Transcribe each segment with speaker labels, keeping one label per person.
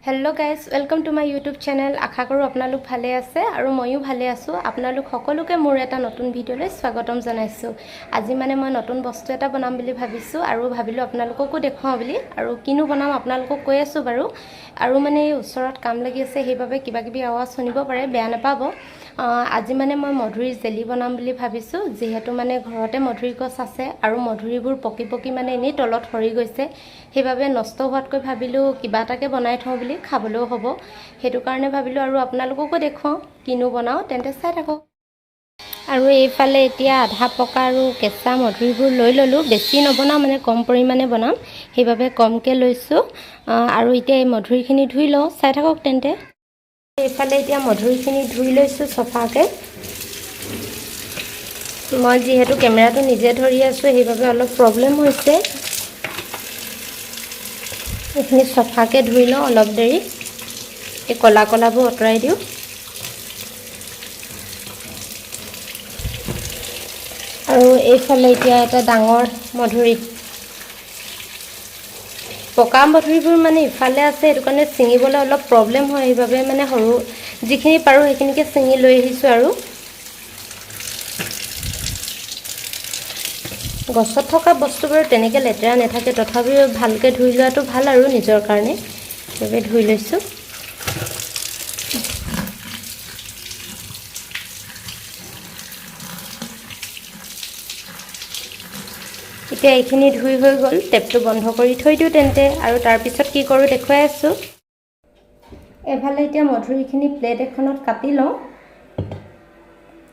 Speaker 1: hello guys welcome to my YouTube channel आशा करूँ आपनालोक भाले आछे आरो मयो भाले आछो आपनालोक सकलोके मोर एटा नतुन भिडिओले स्वागतम जनाइছো আজি মানে মই নতুন বস্তু এটা বনাম বুলি ভাবিছো আৰু ভাবিলো আপোনালোককো দেখাও বুলি আৰু কিনো বনাম আপোনালোকক কৈ আছো বাৰু আৰু মানে ওচৰত কাম লাগি আছে সেইভাবে কিবা কিবি আৱাজ শুনিব পাৰে বেয়া নাপাব আজি মানে মই মধুৰীৰ জেলি বনাম বুলি ভাবিছো যেহেতু মানে ঘৰতে মধুৰী গছ আছে আৰু মধুৰীবোৰ পকি পকি মানে এনে তলত হৰি গৈছে সেইভাবে নষ্ট হোৱাতকৈ ভাবিলো কিবা এটাকে বনাই থওঁ বুলি খাবলৈও হ'ব হেতু কাৰণে ভাবিলো আৰু আপোনালোককো দেখাও কিনো বনাও তেন্তে চাই থাকক আৰু এইফালে এতিয়া আধা পকা আৰু কেঁচা মধুৰীবোৰ লৈ ললো বেছি নবনাও মানে কম পৰিমাণে বনাম সেইভাবে কমকে লৈছো আৰু এতিয়া এই মধুৰীখিনি ধুই লওঁ চাই থাকক তেন্তে এইফালে এতিয়া মধুৰীখিনি ধুই লৈছো সফাকে মই যেহেতু কেমেৰাটো নিজে ধৰি আছো সেইভাবে অলপ প্ৰবলেম হৈছে এইখিনি সফাকে ধুই লওঁ অলপ দেৰি এই কলা কলাবোৰ অতৰাই দিও আৰু এইফালে এতিয়া এটা ডাঙৰ মধুৰী পকা মধুৰীবোৰ মানে ইফালে আছে এটো কাৰণে চিঙিবলৈ অলপ প্ৰবলেম হয় এইভাবে মানে হৰু যিখিনি পাৰো সেইখিনিকে চিঙি লৈ আহিছো আৰু গছত থকা বস্তুবোৰ তেনেকে লেতেৰা নেথাকে তথাপিও ভালকে ধুই লোৱাটো ভাল আৰু নিজৰ কাৰণে এবে ধুই লৈছো এতিয়া এইখিনি ধুই হৈ গল টেপটো বন্ধ কৰি থৈ দিও তেন্তে আৰু তাৰ পিছত কি কৰো দেখুৱাই আছো এভালে এতিয়া মধুৰীখিনি প্লেট এখনত কাটি লওঁ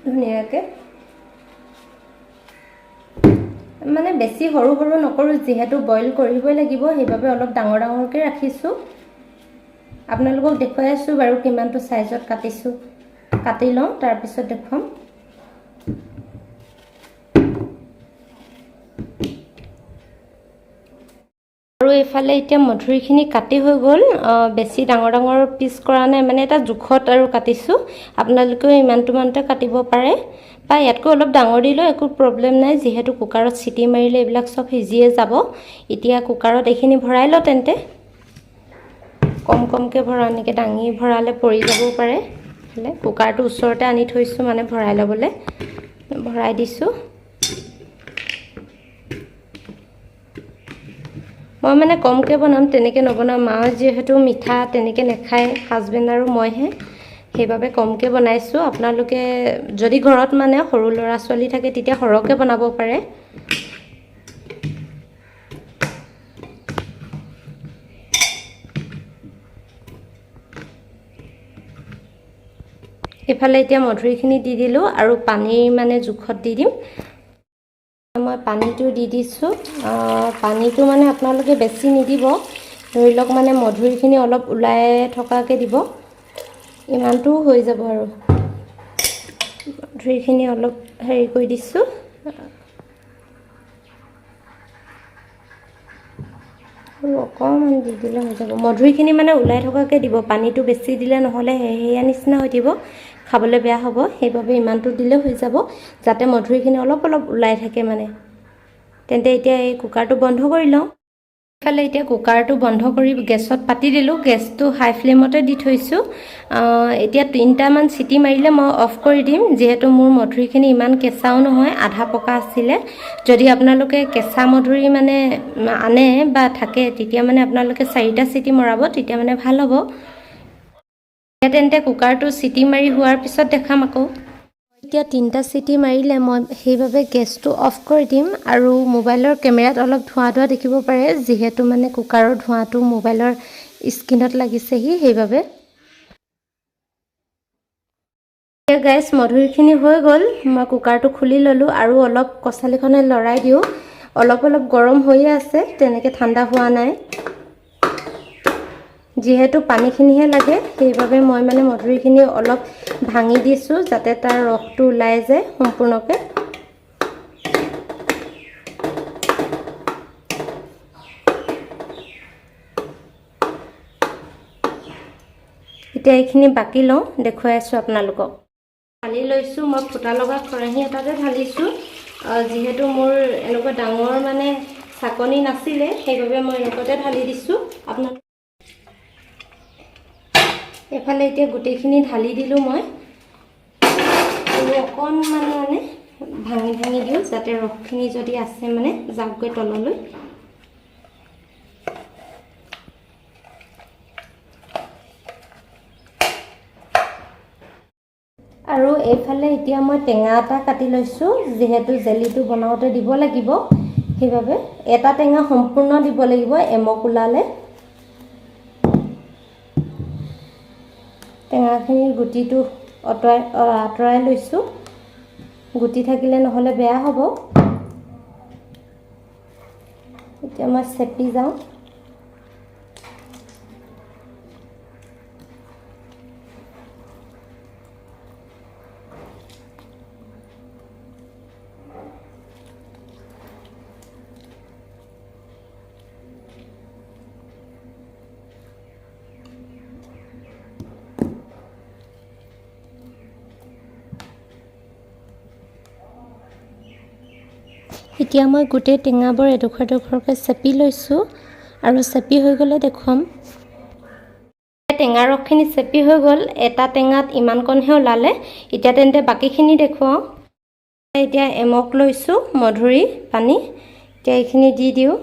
Speaker 1: ধুনিয়াকে মানে বেছি হৰু হৰু নকৰো যেহেতু বইল কৰিবই লাগিব সেইভাবে অলপ ডাঙৰ ডাঙৰকে ৰাখিছো আপোনালোকক দেখুৱাই আছো বাৰু কিমানটো সাইজত কাটিছো কাটি লওঁ তাৰ পিছত দেখুৱাম আৰু এফালে এতিয়া মধুৰীখিনি কাটি হৈ গল বেছি ডাঙৰ ডাঙৰ পিস কৰা নাই মানে এটা জুখত আৰু কাটিছো আপোনালোকেও ইমানটো মানতে কাটিব পাৰে বা ইয়াতকৈ অলপ ডাঙৰ দিলো একো প্ৰবলেম নাই যেহেতু কুকাৰত সিটি মাৰিলে এইবিলাক সব হিজিয়ে যাব এতিয়া কুকাৰত এইখিনি ভৰাই ল তেন্তে কম কমকে ভৰানিকে ডাঙি ভৰালে পৰি যাব পাৰে হলে কুকাৰটো ওচৰতে আনি থৈছো মানে ভৰাই লবলে ভৰাই দিছো মই মানে কমকে বনাম তেনেকে নবনাম মা যেহেতু মিঠা তেনেকে নেখায় হাজবেণ্ড আৰু মইহে সেইভাবে কমকে বনাইছো আপোনালোকে যদি ঘৰত মানে সৰু লৰা ছোৱালী থাকে তেতিয়া হৰকে বনাব পাৰে এফালে এতিয়া মধুৰীখিনি দি দিলো আৰু পানী মানে জুখত দি দিম মই পানীটো দি দিছো পানীটো মানে আপোনালোকে বেছি নিদিব ধৰি লওক মানে মধুৰীখিনি অলপ উলাই থকাকে দিব ইমানটো হৈ যাব আৰু মধুৰীখিনি অলপ হেৰি কৰি দিছো আৰু অকমান দি দিলে হৈ যাব মধুৰীখিনি মানে উলাই থকাকে দিব পানীটো বেছি দিলে নহলে হেয়া নিচিনা হৈ দিব খাবলৈ বেয়া হ'ব সেইভাবে ইমানটো দিলে হৈ যাব যাতে মধুৰীখিনি অলপ অলপ উলাই থাকে মানে তেন্তে এতিয়া এই কুকাৰটো বন্ধ কৰি লওঁ ফালে এতিয়া কুকাৰটো বন্ধ কৰি গেছত পাতি দিলো গেছটো হাই ফ্লেমতে দি থৈছো এতিয়া 3টা মান সিটি মাৰিলে মই অফ কৰি দিম যেহেতু মোৰ মধুৰীখিনি ইমান কেঁচাও নহয় আধা পকা আছিল যদি আপোনালোকে কেঁচা মধুৰী মানে আনে বা থাকে তেতিয়া মানে আপোনালোকে 4টা সিটি মৰাব তেতিয়া মানে ভাল হ'ব তেন্তে কুকাৰটো সিটি মাৰি হোৱাৰ পিছত দেখাম আকৌ এতিয়া 3টা সিটি মাৰিলে মই সেইভাবে গেছটো অফ কৰি দিম আৰু মোবাইলৰ কেমেৰাত অলপ ধোঁৱা ধোঁৱা দেখিব পাৰে যেহেতু মানে কুকাৰৰ ধোঁৱাটো মোবাইলৰ স্ক্ৰিনত লাগিছেহি সেইভাবে এতিয়া গাইস মধুৰীখিনি হৈ গল মই কুকাৰটো খুলি ললো আৰু অলপ কছালিখনে লৰাই দিও অলপ অলপ গৰম হৈ আছে তেনেকে ঠাণ্ডা হোৱা নাই যেহেতু পানীখিনিহে লাগে সেইভাবে মই মানে মধুৰীখিনি অলপ ভাঙি দিছো যাতে তাৰ ৰসটো ওলাই যায় সম্পূৰ্ণকে এতিয়া এইখিনি বাকি লওঁ দেখুৱাই আছো আপোনালোকক ঢালি লৈছো মই ফুটা লগা খৰাহি এটাতে ঢালিছো যেহেতু মোৰ এনেকুৱা ডাঙৰ মানে চাকনি নাছিলে সেইভাবে মই এনেকুৱাতে ঢালি দিছো আপোনালোক এফালে এতিয়া গোটেইখিনি ঢালি দিলোঁ মই আৰু অকণমান মানে ভাঙি ভাঙি দিওঁ যাতে ৰসখিনি যদি আছে মানে যাওকগৈ তললৈ আৰু এইফালে এতিয়া মই টেঙা এটা কাটি লৈছোঁ যিহেতু জেলিটো বনাওঁতে দিব লাগিব সেইবাবে এটা টেঙা সম্পূৰ্ণ দিব লাগিব এমক ওলালে টেঙাখিনিৰ গুটিটো আঁতৰাই লৈছোঁ গুটি থাকিলে নহ'লে বেয়া হ'ব এতিয়া মই চেপি যাওঁ এতিয়া মই গোটেই টেঙাবোৰ এডোখৰ এডোখৰকৈ চেপি লৈছোঁ আৰু চেপি হৈ গ'লে দেখুৱাম টেঙা ৰসখিনি চেপি হৈ গ'ল এটা টেঙাত ইমানকণহে ওলালে এতিয়া তেন্তে বাকীখিনি দেখুৱাওঁ এতিয়া এমক লৈছোঁ মধুৰি পানী এতিয়া এইখিনি দি দিওঁ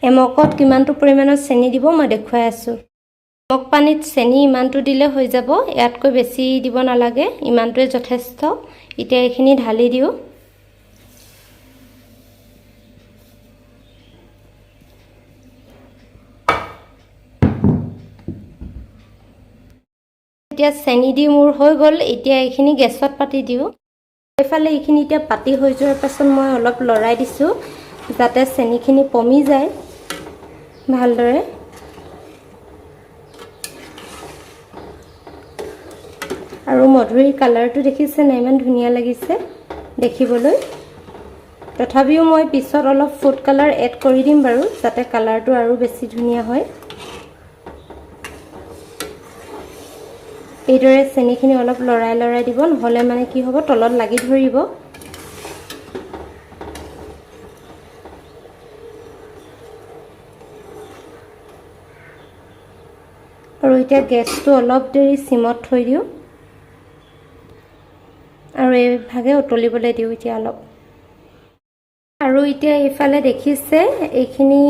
Speaker 1: এমকত কিমানটো পৰিমাণৰ চেনি দিব মই দেখুৱাই আছোঁ এমক পানীত চেনি ইমানটো দিলে হৈ যাব ইয়াতকৈ বেছি দিব নালাগে ইমানটোৱে যথেষ্ট এতিয়া এইখিনি ঢালি দিওঁ এতিয়া চেনি দি মোৰ হৈ গ'ল এতিয়া এইখিনি গেছত পাতি দিওঁ এইফালে এইখিনি এতিয়া পাতি হৈ যোৱাৰ পাছত মই অলপ লৰাই দিছোঁ যাতে চেনিখিনি পমি যায় ভালদৰে আৰু মধুৰিৰ কালাৰটো দেখিছে না ইমান ধুনীয়া লাগিছে দেখিবলৈ তথাপিও মই পিছত অলপ ফুড কালাৰ এড কৰি দিম বাৰু যাতে কালাৰটো আৰু বেছি ধুনীয়া হয় এইদৰে চেনিখিনি অলপ লৰাই দিব নহ'লে মানে কি হ'ব তলত লাগি ধৰিব আৰু এতিয়া গেছটো অলপ দেৰি সিমত থৈ দিওঁ আৰু এইভাগে উতলিবলৈ দিওঁ এতিয়া অলপ আৰু এতিয়া এইফালে দেখিছে এইখিনি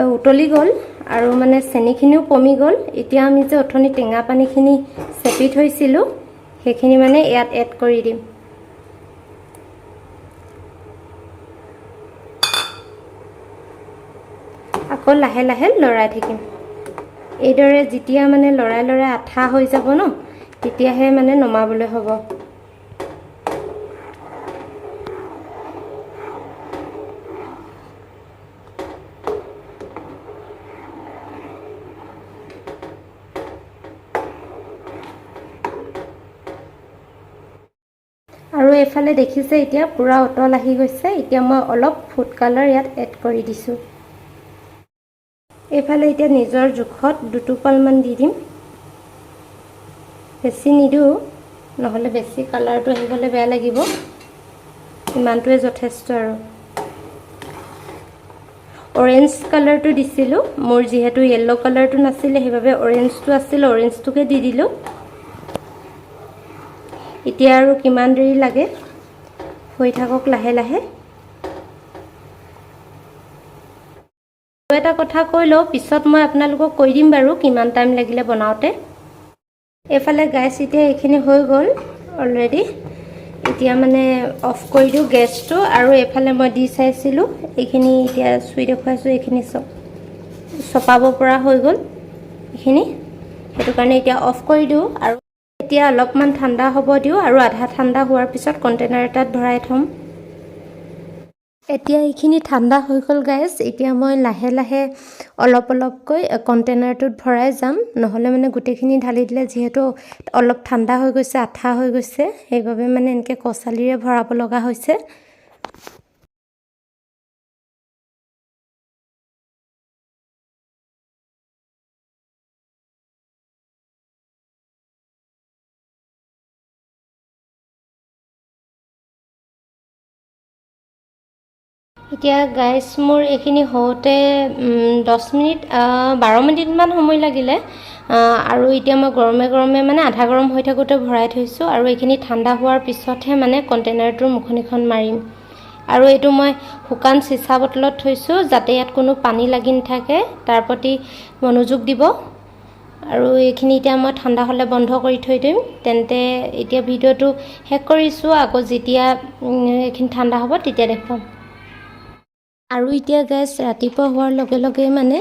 Speaker 1: উতলি গ'ল আৰু মানে চেনিখিনিও কমি গ'ল এতিয়া আমি যে অথনি টেঙা পানীখিনি চেপি থৈছিলোঁ সেইখিনি মানে ইয়াত এড কৰি দিম আকৌ লাহে লাহে লৰাই থাকিম এইদৰে যেতিয়া মানে লৰাই আঠা হৈ যাব ন তেতিয়াহে মানে নমাবলৈ হ'ব আৰু এফালে দেখিছে এতিয়া পুৰা উতল আহি গৈছে এতিয়া মই অলপ ফুড কালাৰ ইয়াত এড কৰি দিছোঁ এইফালে এতিয়া নিজৰ জোখত দুটোপালমান দি দিম বেছি নিদিওঁ নহ'লে বেছি কালাৰটো আহিবলৈ বেয়া লাগিব ইমানটোৱে যথেষ্ট আৰু অৰেঞ্জ কালাৰটো দিছিলোঁ মোৰ যিহেতু য়েল্লো কালাৰটো নাছিলে সেইবাবে অৰেঞ্জটো আছিল অৰেঞ্জটোকে দি দিলোঁ এতিয়া আৰু কিমান দেৰি লাগে হৈ থাকক লাহে লাহে আৰু এটা কথা কৈ লওঁ পিছত মই আপোনালোকক কৈ দিম বাৰু কিমান টাইম লাগিলে বনাওঁতে এইফালে গাইছ এতিয়া এইখিনি হৈ গ'ল অলৰেডি এতিয়া মানে অফ কৰি দিওঁ গেছটো আৰু এইফালে মই দি চাইছিলোঁ এইখিনি এতিয়া চুই দেখুৱাইছোঁ এইখিনি চপাব পৰা হৈ গ'ল এইখিনি সেইটো কাৰণে এতিয়া অফ কৰি দিওঁ আৰু এতিয়া অলপমান ঠাণ্ডা হ'ব দিওঁ আৰু আধা ঠাণ্ডা হোৱাৰ পিছত কণ্টেইনাৰ এটাত ভৰাই থ'ম এতিয়া এইখিনি ঠাণ্ডা হৈ গ'ল গাইছ এতিয়া মই লাহে লাহে অলপকৈ কণ্টেইনাৰটোত ভৰাই যাম নহ'লে মানে গোটেইখিনি ঢালি দিলে যিহেতু অলপ ঠাণ্ডা হৈ গৈছে আঠা হৈ গৈছে সেইবাবে মানে এনেকৈ কচালিৰে ভৰাব লগা হৈছে এতিয়া গাইছ মোৰ এইখিনি হওঁতে 10 মিনিট 12 মিনিটমান সময় লাগিলে আৰু এতিয়া মই গৰমে গৰমে মানে আধা গৰম হৈ থাকোঁতে ভৰাই থৈছোঁ আৰু এইখিনি ঠাণ্ডা হোৱাৰ পিছতহে মানে কণ্টেইনাৰটোৰ মুখনিখন মাৰিম আৰু এইটো মই শুকান চিচা বটলত থৈছোঁ যাতে ইয়াত কোনো পানী লাগি নাথাকে তাৰ প্ৰতি মনোযোগ দিব আৰু এইখিনি এতিয়া মই ঠাণ্ডা হ'লে বন্ধ কৰি থৈ দিম তেন্তে এতিয়া ভিডিঅ'টো শেষ কৰিছোঁ আকৌ যেতিয়া এইখিনি ঠাণ্ডা হ'ব তেতিয়া দেখুৱাম আৰু এতিয়া গাইছ ৰাতিপুৱা হোৱাৰ লগে লগে মানে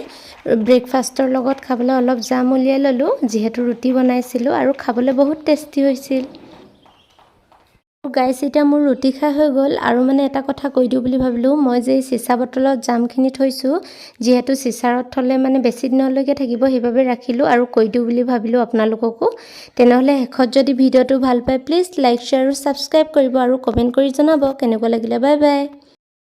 Speaker 1: ব্ৰেকফাষ্টৰ লগত খাবলৈ অলপ জাম উলিয়াই ল'লোঁ যিহেতু ৰুটি বনাইছিলোঁ আৰু খাবলৈ বহুত টেষ্টি হৈছিল গাইছ এতিয়া মোৰ ৰুটি খাই হৈ গ'ল আৰু মানে এটা কথা কৈ দিওঁ বুলি ভাবিলোঁ মই যে চিচা বটলত জামখিনি থৈছোঁ যিহেতু চিচাৰত থ'লে মানে বেছি দিনলৈকে থাকিব সেইবাবে ৰাখিলোঁ আৰু কৈ দিওঁ বুলি ভাবিলোঁ আপোনালোককো তেনেহ'লে শেষত যদি ভিডিঅ'টো ভাল পায় প্লিজ লাইক শ্বেয়াৰ আৰু ছাবস্ক্ৰাইব কৰিব আৰু কমেণ্ট কৰি জনাব কেনেকুৱা লাগিলে বাই বাই